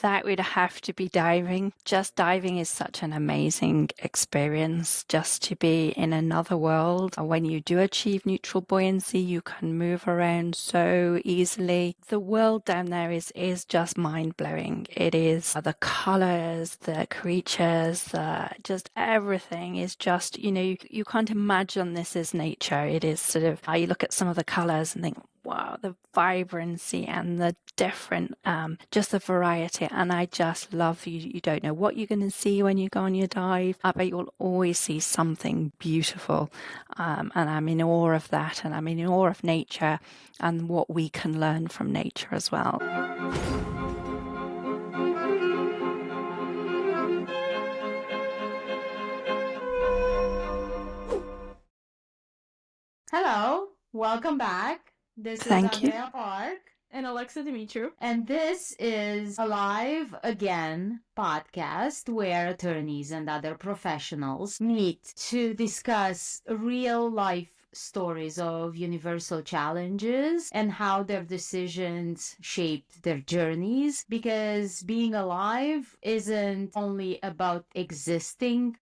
That would have to be diving. Just diving is such an amazing experience, just to be in another world. When you do achieve neutral buoyancy, you can move around so easily. The world down there is just mind-blowing. It is the colors, the creatures, just everything is just, you can't imagine this is nature. It is sort of, you look at some of the colors and think, wow, the vibrancy and the different, just the variety. And I just love you. You don't know what you're going to see when you go on your dive, but you'll always see something beautiful. And I'm in awe of that. And I'm in awe of nature and what we can learn from nature as well. Hello, welcome back. This is Thank you. Andrea Parc, And Alexa Dumitru. and this is Alive Again podcast where attorneys and other professionals meet to discuss real life stories of universal challenges and how their decisions shaped their journeys. Because being alive isn't only about existing,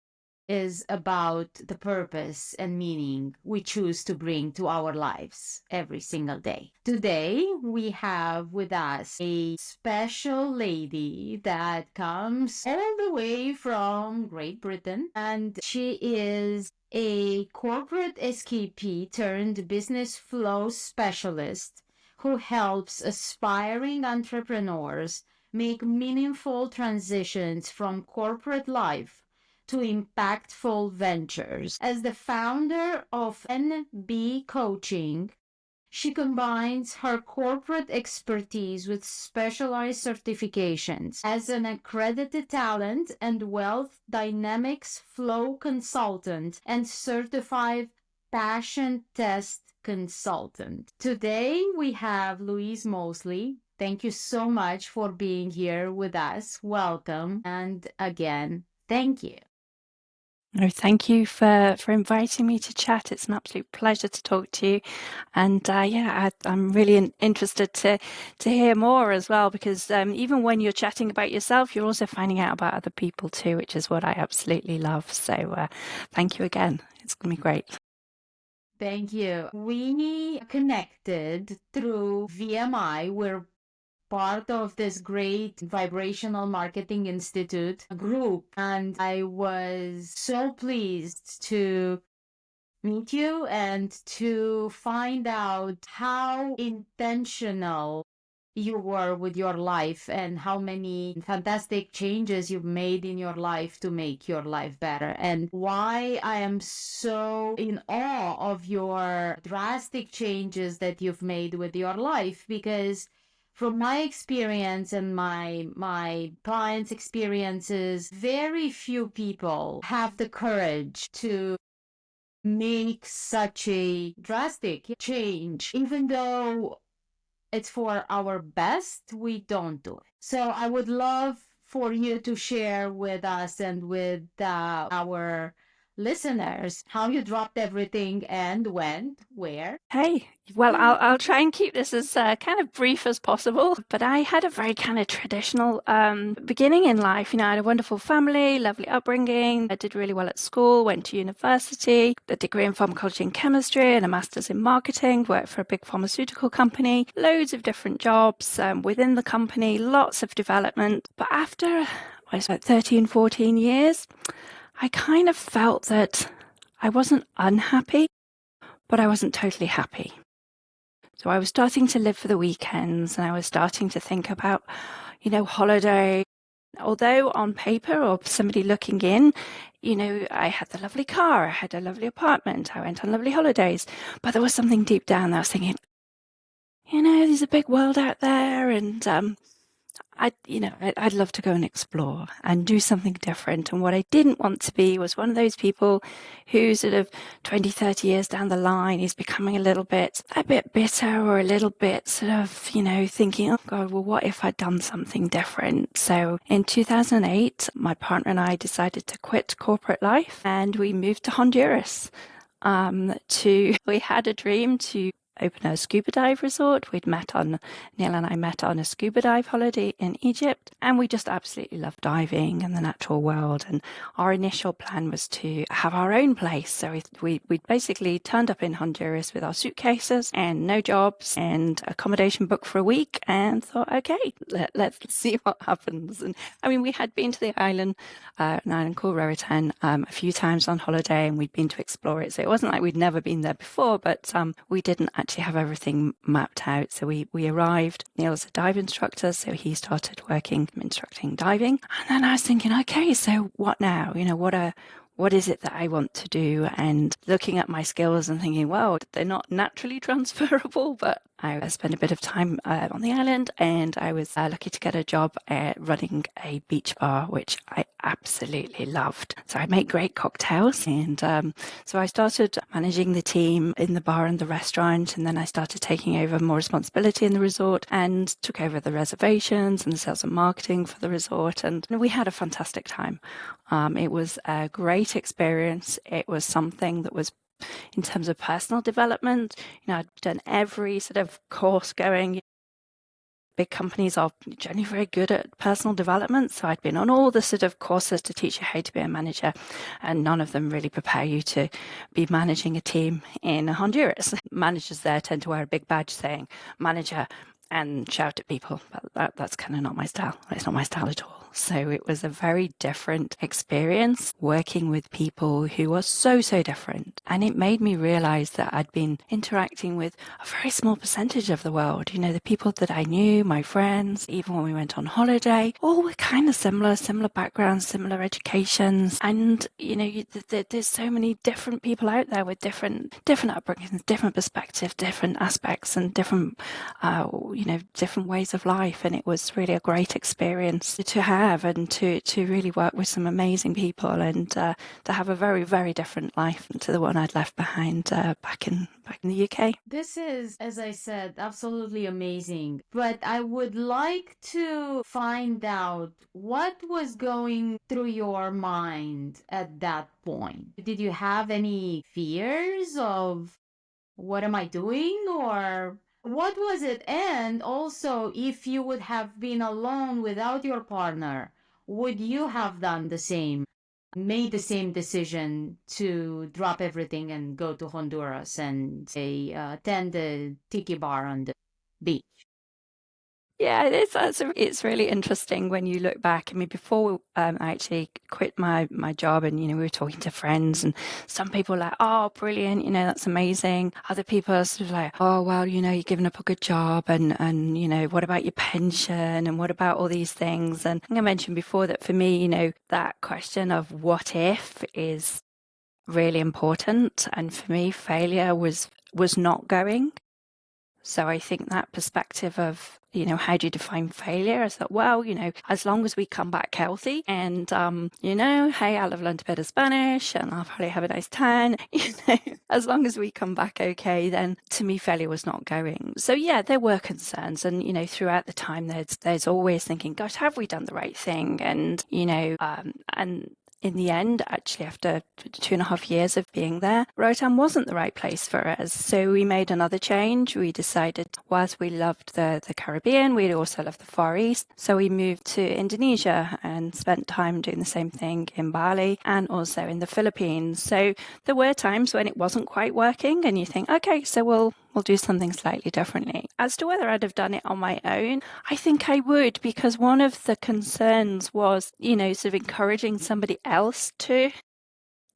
is about the purpose and meaning we choose to bring to our lives every single day. Today, we have with us a special lady that comes all the way from Great Britain, and she is a corporate escapee turned business flow specialist who helps aspiring entrepreneurs make meaningful transitions from corporate life to impactful ventures. As the founder of NB Coaching, she combines her corporate expertise with specialized certifications as an accredited talent and wealth dynamics flow consultant and certified passion test consultant. Today we have Louise Mosley. Thank you so much for being here with us. Welcome. And again, thank you. No, thank you for inviting me to chat. It's an absolute pleasure to talk to you. And I'm really interested to hear more as well, because even when you're chatting about yourself, you're also finding out about other people too, which is what I absolutely love. So thank you again. It's going to be great. Thank you. We connected through VMI. We're part of this great Vibrational Marketing Institute group, and I was so pleased to meet you and to find out how intentional you were with your life and how many fantastic changes you've made in your life to make your life better, and why I am so in awe of your drastic changes that you've made with your life. Because from my experience and my clients' experiences, very few people have the courage to make such a drastic change. Even though it's for our best, we don't do it. So I would love for you to share with us and with our listeners how you dropped everything and went where. Hey, well, I'll try and keep this as kind of brief as possible. But I had a very kind of traditional beginning in life. I had a wonderful family, lovely upbringing. I did really well at school, went to university, a degree in pharmacology and chemistry and a master's in marketing, worked for a big pharmaceutical company, loads of different jobs within the company, lots of development. But after, I was about 13, 14 years, I kind of felt that I wasn't unhappy, but I wasn't totally happy. So I was starting to live for the weekends, and I was starting to think about, holiday. Although on paper or somebody looking in, I had the lovely car, I had a lovely apartment, I went on lovely holidays, but there was something deep down that I was thinking, there's a big world out there, and I'd love to go and explore and do something different. And what I didn't want to be was one of those people who sort of 20, 30 years down the line is becoming a bit bitter or a little bit sort of, thinking, oh God, well, what if I'd done something different? So in 2008, my partner and I decided to quit corporate life and we moved to Honduras. We had a dream to open a scuba dive resort. Neil and I met on a scuba dive holiday in Egypt, and we just absolutely love diving and the natural world. And our initial plan was to have our own place. So we basically turned up in Honduras with our suitcases and no jobs and accommodation booked for a week, and thought, okay, let's see what happens. And I mean, we had been to the island, an island called Roatan, a few times on holiday, and we'd been to explore it. So it wasn't like we'd never been there before, but we didn't actually have everything mapped out. So we arrived. Neil's a dive instructor, so he started working instructing diving. And then I was thinking, okay, so what now? What is it that I want to do? And looking at my skills and thinking, well, they're not naturally transferable, but I spent a bit of time on the island, and I was lucky to get a job running a beach bar, which I absolutely loved. So I make great cocktails, and so I started managing the team in the bar and the restaurant, and then I started taking over more responsibility in the resort and took over the reservations and the sales and marketing for the resort, and we had a fantastic time. It was a great experience. It was something that was, in terms of personal development, I'd done every sort of course going. Big companies are generally very good at personal development. So I'd been on all the sort of courses to teach you how to be a manager, and none of them really prepare you to be managing a team in Honduras. Managers there tend to wear a big badge saying manager and shout at people, but that's kind of not my style. It's not my style at all. So it was a very different experience working with people who are so different. And it made me realize that I'd been interacting with a very small percentage of the world. The people that I knew, my friends, even when we went on holiday, all were kind of similar backgrounds, similar educations. And, there's so many different people out there with different upbringings, different perspectives, different aspects, and different ways of life. And it was really a great experience to have, and to really work with some amazing people, and to have a very, very different life to the one I'd left behind back in the UK. This is, as I said, absolutely amazing. But I would like to find out what was going through your mind at that point. Did you have any fears of what am I doing, or what was it? And also, if you would have been alone without your partner, would you have done the same, made the same decision to drop everything and go to Honduras and say, attend the tiki bar on the beach? Yeah, it's really interesting when you look back. I mean, before I actually quit my job, and we were talking to friends, and some people were like, "Oh, brilliant! That's amazing." Other people are sort of like, "Oh, well, you're giving up a good job, and what about your pension, and what about all these things?" And I think I mentioned before that for me, that question of what if is really important, and for me, failure was not going. So I think that perspective of, how do you define failure? I thought, well, as long as we come back healthy and, hey, I'll have learned a bit of Spanish and I'll probably have a nice tan, as long as we come back okay, then to me, failure was not going. So yeah, there were concerns. And, throughout the time, there's always thinking, gosh, have we done the right thing? And, and in the end, actually, after 2.5 years of being there, Roatan wasn't the right place for us. So we made another change. We decided, whilst we loved the Caribbean, we also loved the Far East. So we moved to Indonesia and spent time doing the same thing in Bali and also in the Philippines. So there were times when it wasn't quite working, and you think, okay, so we'll do something slightly differently. As to whether I'd have done it on my own, I think I would, because one of the concerns was, sort of encouraging somebody else to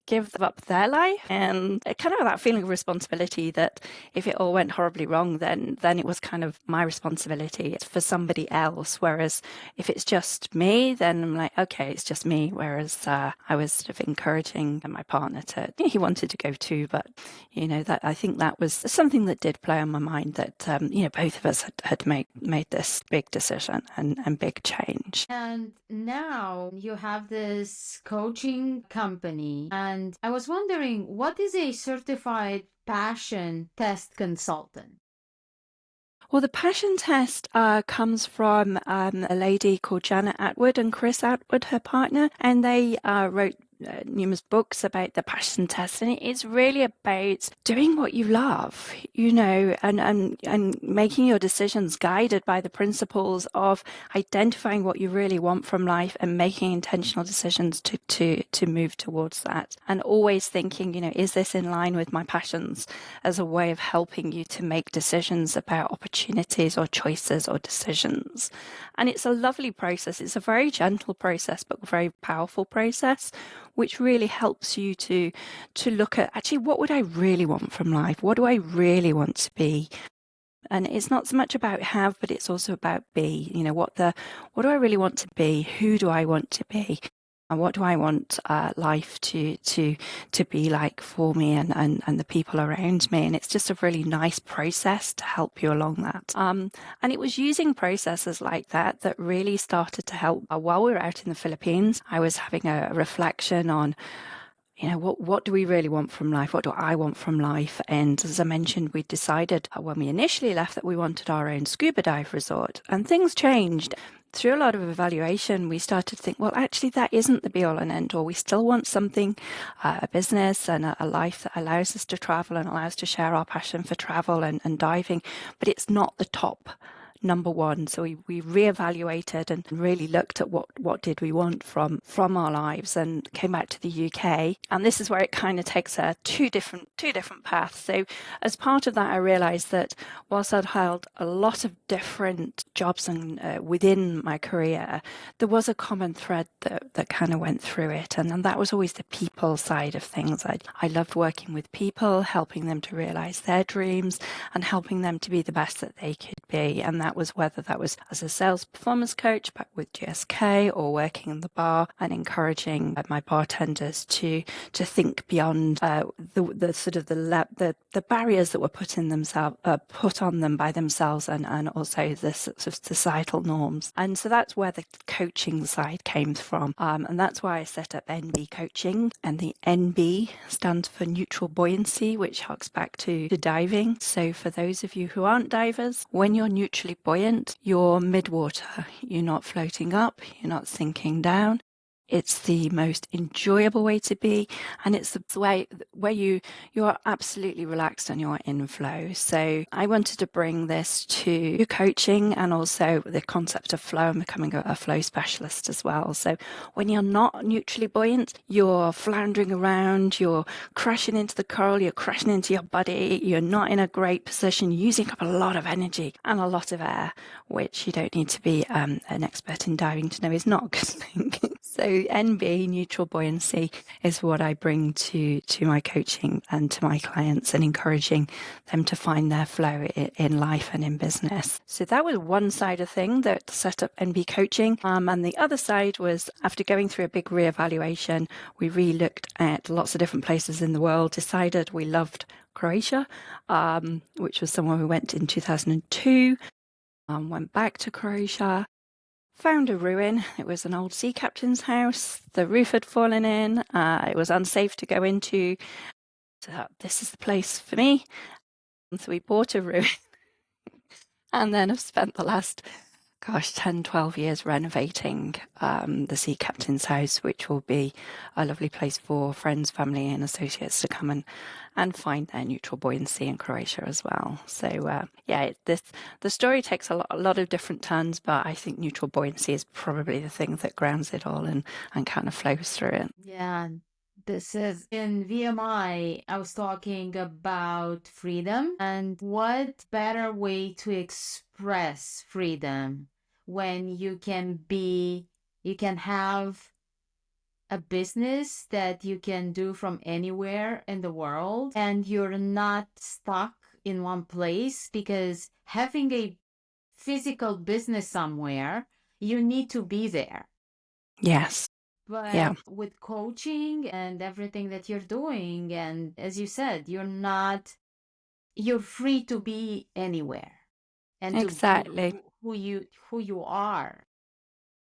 give up their life, and kind of that feeling of responsibility that if it all went horribly wrong, then it was kind of my responsibility. It's for somebody else. Whereas if it's just me, then I'm like, okay, it's just me. Whereas I was sort of encouraging my partner to, he wanted to go too, but that I think that was something that did play on my mind, that both of us had made this big decision and big change. And now you have this coaching company, and I was wondering, what is a certified passion test consultant? Well, the passion test comes from a lady called Janet Atwood and Chris Atwood, her partner, and they wrote numerous books about the passion test, and it is really about doing what you love, and making your decisions guided by the principles of identifying what you really want from life and making intentional decisions to move towards that, and always thinking, is this in line with my passions, as a way of helping you to make decisions about opportunities or choices or decisions. And it's a lovely process. It's a very gentle process, but a very powerful process, which really helps you to look at, actually, what would I really want from life? What do I really want to be? And it's not so much about have, but it's also about be. What do I really want to be? Who do I want to be? And what do I want life to be like for me and the people around me? And it's just a really nice process to help you along that. And it was using processes like that that really started to help. While we were out in the Philippines, I was having a reflection on, what do we really want from life? What do I want from life? And as I mentioned, we decided when we initially left that we wanted our own scuba dive resort, and things changed. Through a lot of evaluation, we started to think, well, actually, that isn't the be all and end all. We still want something, a business and a life that allows us to travel and allows us to share our passion for travel and diving, but it's not the top number one. So we reevaluated and really looked at what did we want from our lives, and came back to the UK. And this is where it kind of takes two different paths. So as part of that, I realized that whilst I'd held a lot of different jobs and within my career, there was a common thread that kind of went through it, and that was always the people side of things. I loved working with people, helping them to realize their dreams and helping them to be the best that they could be. And that was whether that was as a sales performance coach back with GSK, or working in the bar and encouraging my bartenders to think beyond the sort of the barriers that were put on them by themselves, and also the sort of societal norms. And so that's where the coaching side came from, and that's why I set up NB Coaching. And the NB stands for neutral buoyancy, which harks back to diving. So for those of you who aren't divers, when you're neutrally buoyant, you're mid-water. You're not floating up, you're not sinking down. It's the most enjoyable way to be, and it's the way where you are absolutely relaxed and you're in flow. So I wanted to bring this to coaching, and also the concept of flow and becoming a flow specialist as well. So when you're not neutrally buoyant, you're floundering around, you're crashing into the coral, you're crashing into your body, you're not in a great position, using up a lot of energy and a lot of air, which you don't need to be an expert in diving to know is not a good thing. So NB, neutral buoyancy, is what I bring to my coaching and to my clients, and encouraging them to find their flow in life and in business. So that was one side of thing that set up NB Coaching. And the other side was, after going through a big reevaluation, we re-looked at lots of different places in the world, decided we loved Croatia, which was somewhere we went in 2002, went back to Croatia. Found a ruin. It was an old sea captain's house. The roof had fallen in. It was unsafe to go into. So this is the place for me. And so we bought a ruin. And then I've spent the last, 10, 12 years renovating the sea captain's house, which will be a lovely place for friends, family and associates to come and find their neutral buoyancy in Croatia as well. So the story takes a lot of different turns, but I think neutral buoyancy is probably the thing that grounds it all and kind of flows through it. Yeah, this is in VMI. I was talking about freedom, and what better way to express freedom when you can have a business that you can do from anywhere in the world, and you're not stuck in one place, because having a physical business somewhere, you need to be there. Yes. But Yeah. with coaching and everything that you're doing, and as you said, you're free to be anywhere and Exactly. to be who you are.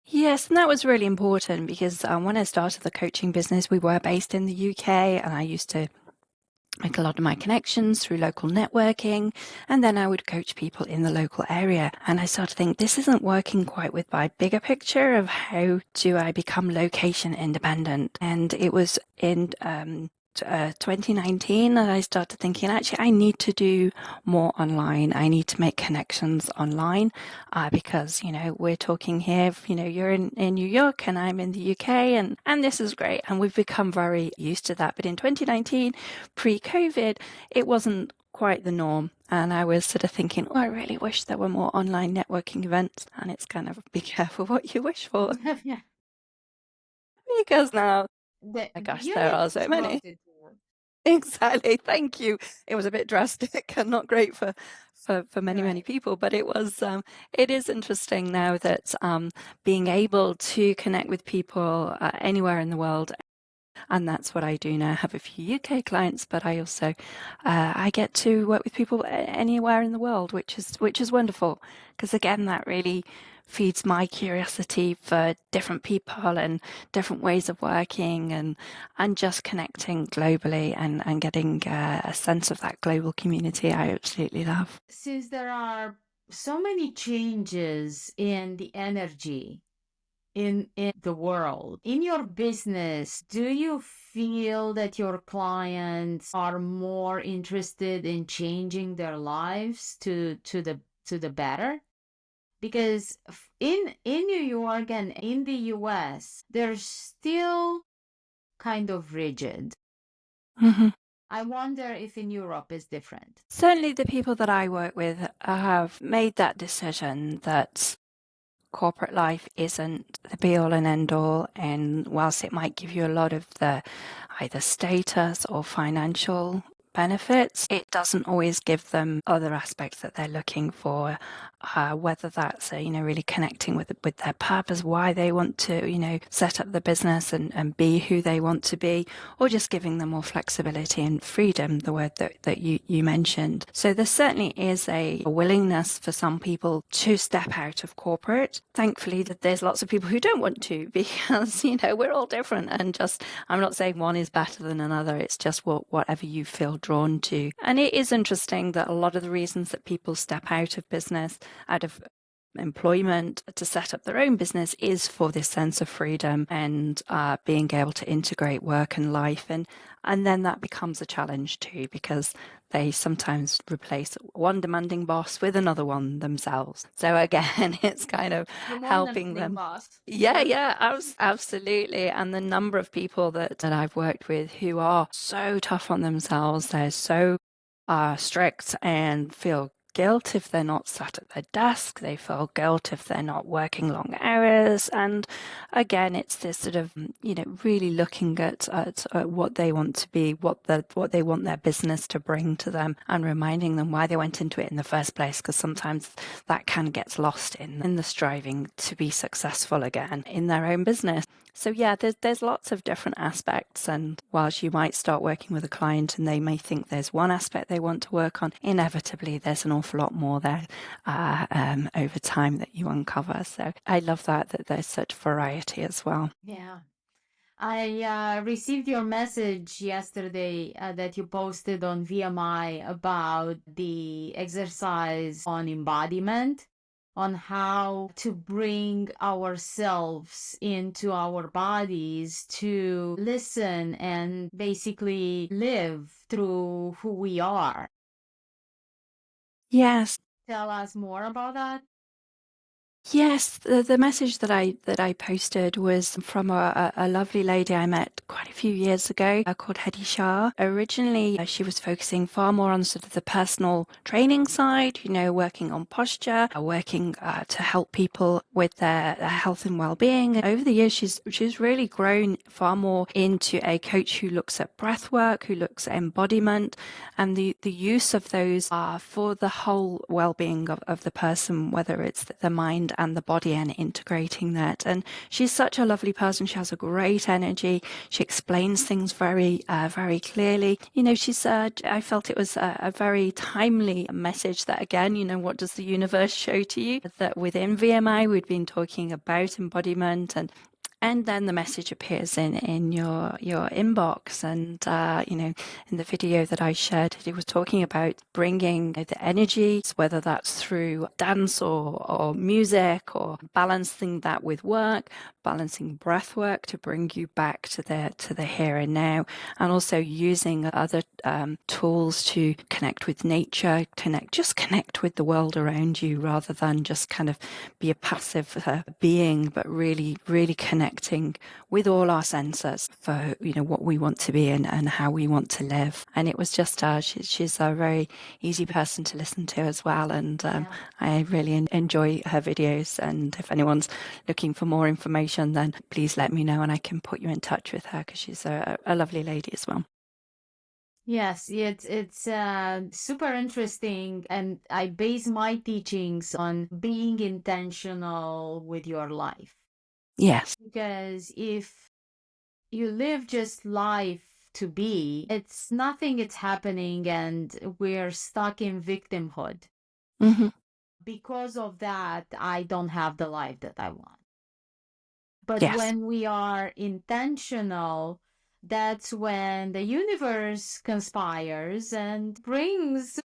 Yes, and that was really important, because when I started the coaching business, we were based in the UK, and I used to make a lot of my connections through local networking, and then I would coach people in the local area. And I started to think this isn't working quite with my bigger picture of how do I become location independent. And it was in 2019 that I started thinking, actually, I need to do more online. I need to make connections online because, we're talking here, you're in New York and I'm in the UK and this is great. And we've become very used to that. But in 2019, pre-COVID, it wasn't quite the norm. And I was sort of thinking, I really wish there were more online networking events. And it's kind of be careful what you wish for. Yeah. Because now, The my gosh, there are so universe many. brought it to you. Exactly. Thank you. It was a bit drastic and not great for many, many Right. people, but it is interesting now that being able to connect with people anywhere in the world. And that's what I do now. I have a few UK clients, but I also I get to work with people anywhere in the world, which is wonderful. Because again, that really feeds my curiosity for different people and different ways of working and just connecting globally and getting a sense of that global community. I absolutely love. Since there are so many changes in the energy in the world, in your business, do you feel that your clients are more interested in changing their lives to the better? Because in New York and in the US, they're still kind of rigid. Mhm. I wonder if in Europe is different. Certainly, the people that I work with have made that decision that corporate life isn't the be all and end all. And whilst it might give you a lot of the either status or financial benefits, it doesn't always give them other aspects that they're looking for, whether that's really connecting with their purpose, why they want to set up the business and be who they want to be, or just giving them more flexibility and freedom, the word that you mentioned. So there certainly is a willingness for some people to step out of corporate. Thankfully, that there's lots of people who don't want to, because we're all different, and just I'm not saying one is better than another. It's just whatever you feel drawn to. And it is interesting that a lot of the reasons that people step out of business, out of employment, to set up their own business is for this sense of freedom and being able to integrate work and life. And then that becomes a challenge too, because they sometimes replace one demanding boss with another one themselves. So again, it's kind of The more helping demanding them. boss. Yeah, absolutely. And the number of people that I've worked with who are so tough on themselves, they're so strict and feel guilt if they're not sat at their desk. They feel guilt if they're not working long hours. And again, it's this sort of, really looking at what they want to be, what they want their business to bring to them, and reminding them why they went into it in the first place. Because sometimes that kind of gets lost in the striving to be successful again in their own business. So yeah, there's lots of different aspects, and whilst you might start working with a client and they may think there's one aspect they want to work on, inevitably there's an awful lot more there over time that you uncover. So I love that there's such variety as well. Yeah. I received your message yesterday that you posted on VMI about the exercise on embodiment, on how to bring ourselves into our bodies to listen and basically live through who we are. Yes. Tell us more about that. Yes, the message that I posted was from a lovely lady I met quite a few years ago called Hedi Shah. Originally, she was focusing far more on sort of the personal training side, working on posture, working to help people with their health and well-being. Over the years, she's really grown far more into a coach who looks at breath work, who looks at embodiment, and the use of those for the whole well-being of the person, whether it's the mind and the body, and integrating that. And she's such a lovely person. She has a great energy. She explains things very, very clearly. She said, I felt it was a very timely message that, again, what does the universe show to you? That within VMI, we'd been talking about embodiment and And then the message appears in your inbox. And, in the video that I shared, he was talking about bringing the energy, whether that's through dance or music, or balancing that with work, balancing breath work to bring you back to the here and now, and also using other tools to connect with nature, connect with the world around you, rather than just kind of be a passive being, but really, really connecting with all our senses for what we want to be and how we want to live. And it was just she's a very easy person to listen to as well, and I really enjoy her videos. And if anyone's looking for more information, then please let me know and I can put you in touch with her, because she's a lovely lady as well. Yes, it's super interesting, and I base my teachings on being intentional with your life. Yes. Because if you live just life to be, it's nothing, it's happening, and we're stuck in victimhood. Mm-hmm. Because of that, I don't have the life that I want. But Yes. when we are intentional, that's when the universe conspires and brings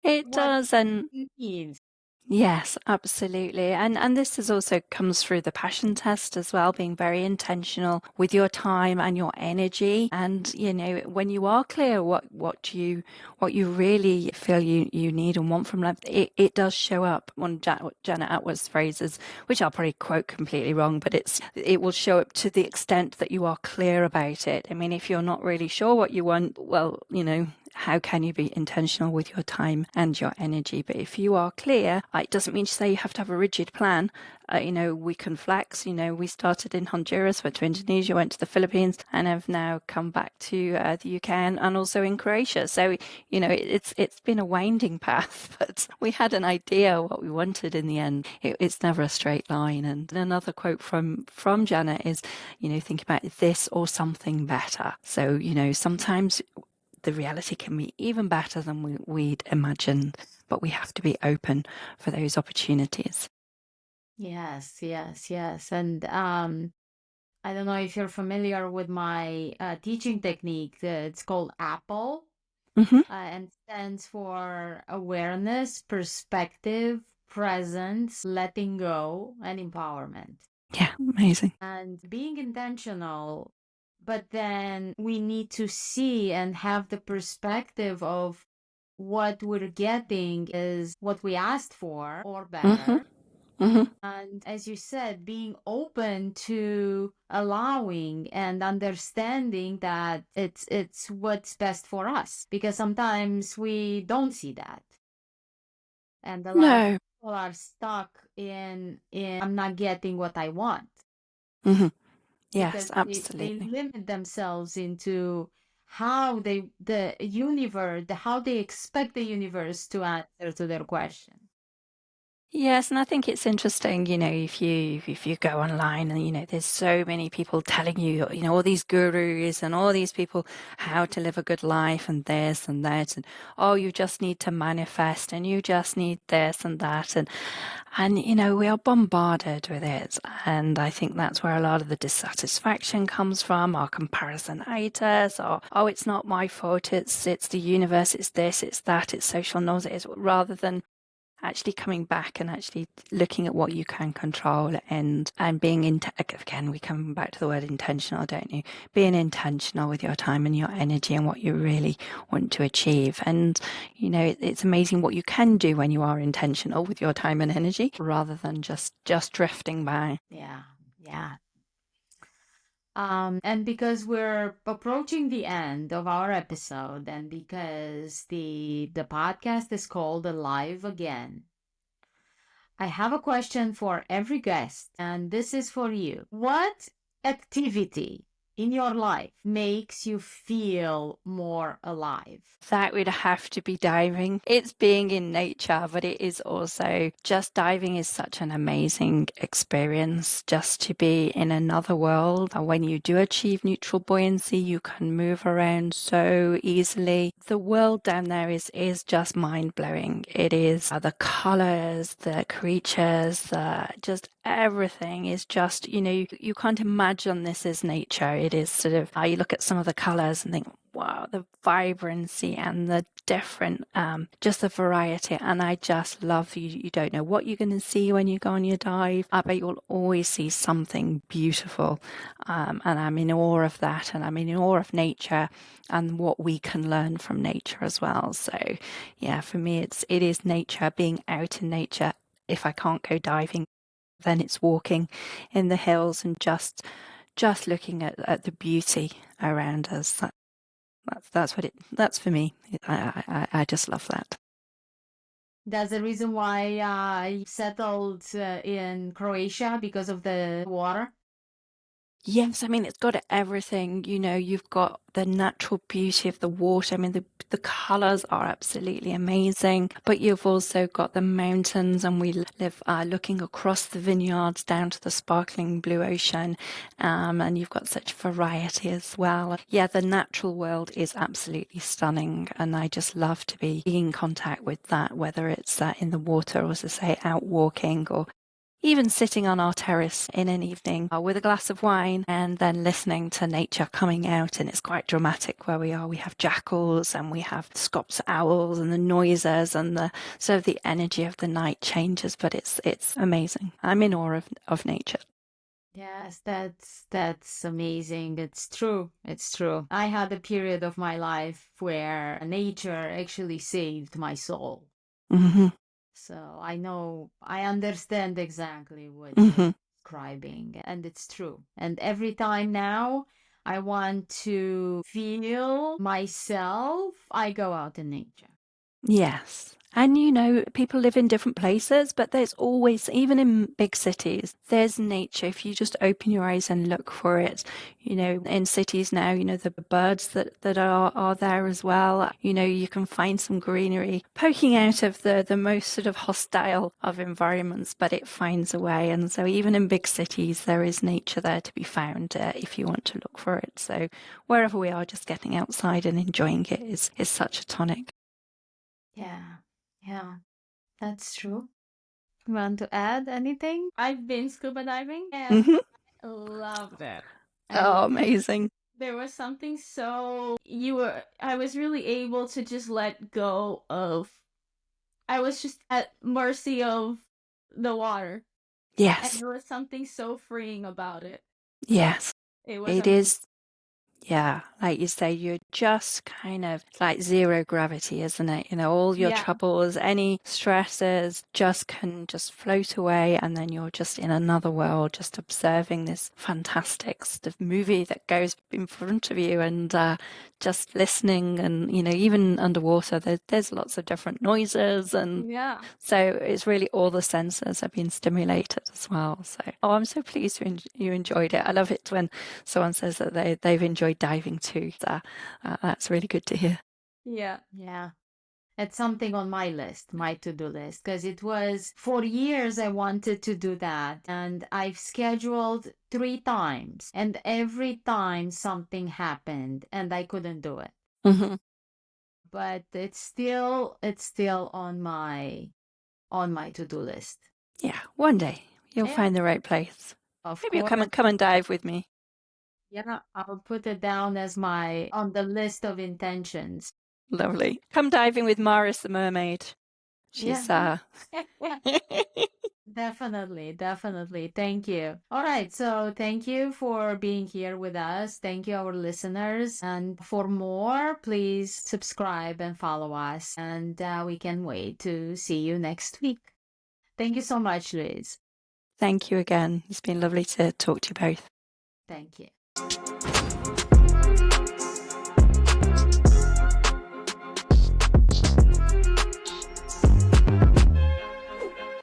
It what does. And it needs. yes, absolutely. And this is also comes through the passion test as well, being very intentional with your time and your energy. And, when you are clear what you really feel you need and want from life, it does show up. One Janet Atwood's phrases, which I'll probably quote completely wrong, but it will show up to the extent that you are clear about it. I mean, if you're not really sure what you want, well, how can you be intentional with your time and your energy? But if you are clear, it doesn't mean to say you have to have a rigid plan. We can flex. We started in Honduras, went to Indonesia, went to the Philippines, and have now come back to the UK and also in Croatia. So, it's been a winding path, but we had an idea what we wanted in the end. It's never a straight line. And another quote from Janet is, think about this or something better. So, sometimes the reality can be even better than we'd imagined, but we have to be open for those opportunities. Yes, yes, yes. And I don't know if you're familiar with my teaching technique. It's called APPLE, Mm-hmm. and stands for awareness, perspective, presence, letting go, and empowerment. Yeah, amazing. And being intentional, but then we need to see and have the perspective of what we're getting is what we asked for or Mm-hmm. better. Mm-hmm. And as you said, being open to allowing and understanding that it's what's best for us, because sometimes we don't see that, and a lot of No. people are stuck in I'm not getting what I want, Mm-hmm. because Yes, they absolutely. limit themselves into how the universe, how they expect the universe to answer to their question. Yes, and I think it's interesting, if you go online and there's so many people telling you, all these gurus and all these people how to live a good life and this and that, and oh, you just need to manifest and you just need this and that, and we are bombarded with it, and I think that's where a lot of the dissatisfaction comes from, our comparisonitis, or oh, it's not my fault, it's the universe, it's this, it's that, it's social norms, it is, rather than actually coming back and actually looking at what you can control, and being again, we come back to the word intentional, don't you? Being intentional with your time and your energy and what you really want to achieve. And it's amazing what you can do when you are intentional with your time and energy, rather than just drifting by. Yeah, yeah. And because we're approaching the end of our episode, and because the podcast is called Alive Again, I have a question for every guest, and this is for you. What activity in your life makes you feel more alive? That would have to be diving. It's being in nature, but it is also just diving is such an amazing experience, just to be in another world. When you do achieve neutral buoyancy, you can move around so easily. The world down there is just mind blowing. It is the colors, the creatures, just everything is just, you can't imagine this is nature. It is sort of, you look at some of the colors and think, wow, the vibrancy and the different, just the variety. And I just love you don't know what you're going to see when you go on your dive, but you'll always see something beautiful. And I'm in awe of that, and I'm in awe of nature and what we can learn from nature as well. So yeah, for me it is nature, being out in nature. If I can't go diving, then it's walking in the hills and just looking at the beauty around us. That's for me. I just love that. That's the reason why I settled in Croatia, because of the water. Yes, I mean, it's got everything. You've got the natural beauty of the water. I mean, the colors are absolutely amazing, but you've also got the mountains, and we live looking across the vineyards down to the sparkling blue ocean, and you've got such variety as well. Yeah, the natural world is absolutely stunning, and I just love to be in contact with that, whether it's in the water or, as I say, out walking, or even sitting on our terrace in an evening with a glass of wine and then listening to nature coming out. And it's quite dramatic where we are. We have jackals and we have Scops owls and the noises, and the sort of the energy of the night changes, but it's amazing. I'm in awe of nature. Yes, that's amazing. It's true. It's true. I had a period of my life where nature actually saved my soul. Mm-hmm. So I understand exactly what you're Mm-hmm. describing, and it's true. And every time now I want to feel myself, I go out in nature. Yes. And people live in different places, but there's always, even in big cities, there's nature. If you just open your eyes and look for it, in cities now, the birds that are there as well. You can find some greenery poking out of the most sort of hostile of environments, but it finds a way. And so even in big cities, there is nature there to be found if you want to look for it. So wherever we are, just getting outside and enjoying it is such a tonic. Yeah, yeah, that's true. Want to add anything? I've been scuba diving and Hmm. I loved it. And Oh, amazing. there was something so I was really able to just let go of, I was just at mercy of the water. And Yes. there was something so freeing about it. Yes. It was It amazing. is. Yeah, like you say, you're just kind of like zero gravity, isn't it? All your Yeah. troubles, any stresses can just float away, and then you're just in another world, just observing this fantastic sort of movie that goes in front of you, and just listening. And even underwater, there's lots of different noises, and Yeah. so it's really all the senses have been stimulated as well. So, I'm so pleased you enjoyed it. I love it when someone says that they've enjoyed diving too. So, that's really good to hear. Yeah. Yeah. It's something on my list, my to-do list, because it was for years I wanted to do that. And I've scheduled 3 times, and every time something happened and I couldn't do it. Hmm. But it's still on my to-do list. Yeah, one day you'll Yeah, find the right place. of Maybe you'll course. come and dive with me. Yeah, I'll put it down as my on the list of intentions. Lovely. Come diving with Maris the mermaid. Yeah. She's Definitely, definitely. Thank you. All right. So, thank you for being here with us. Thank you, our listeners. And for more, please subscribe and follow us. And we can wait to see you next week. Thank you so much, Louise. Thank you again. It's been lovely to talk to you both. Thank you.